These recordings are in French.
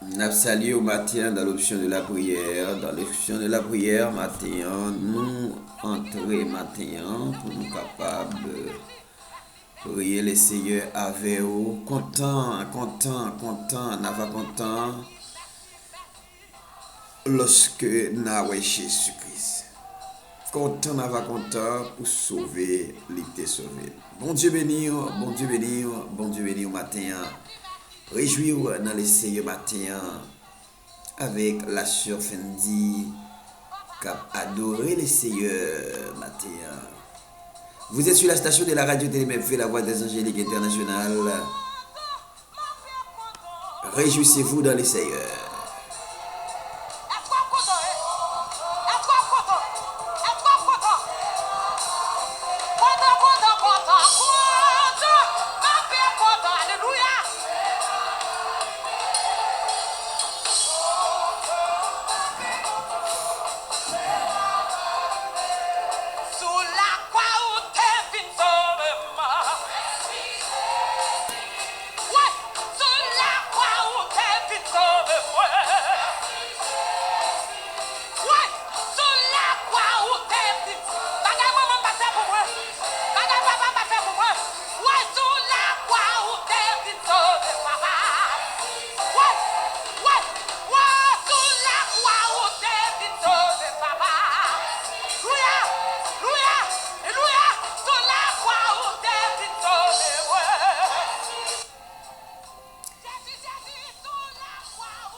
Nous saluons au matin dans l'option de la prière. Dans l'option de la prière, matin, nous entrons matin pour nous capables de prier le Seigneur avec vous. Content, nous avons content lorsque nous avons Jésus-Christ. Content, nous avons content pour sauver, l'été sauvé. Bon Dieu béni, bon Dieu béni, bon Dieu béni au matin. Réjouir dans le Seigneur matin avec la sœur Fendi qui a adoré le Seigneur matin. Vous êtes sur la station de la radio Télémeph, la voix des angéliques internationales. Réjouissez-vous dans le Seigneur.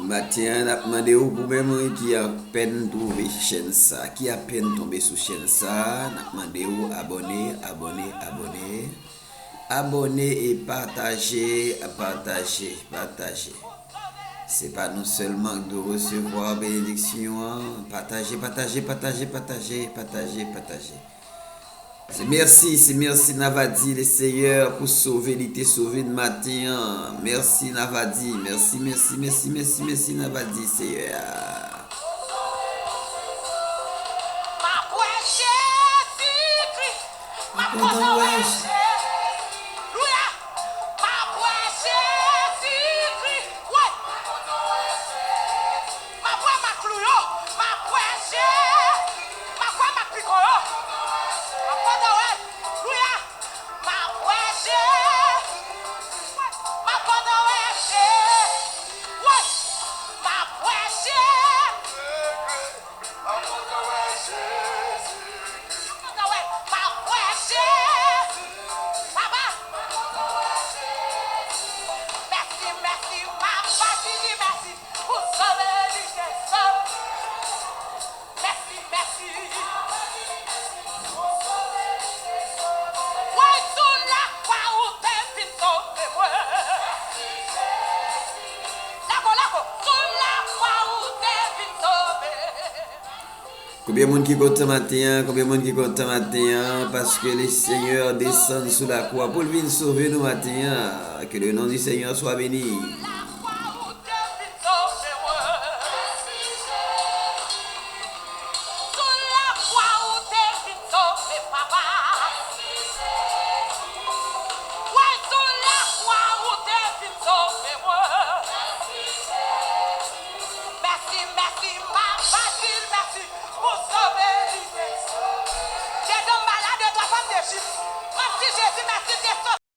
Matin, on a demandé au gouvernement qui a peine trouvé chaîne ça, qui a peine tombé sous chaîne ça, on a demandé au abonner et partager. C'est pas non seulement de recevoir bénédiction, partager. C'est merci Navadi, le Seigneur, pour sauver, l'été sauvé de matin. Merci Navadi, merci Navadi, Seigneur. Combien de monde qui compte matin, parce que le Seigneur descend sous la croix pour venir sauver nous matin. Que le nom du Seigneur soit béni.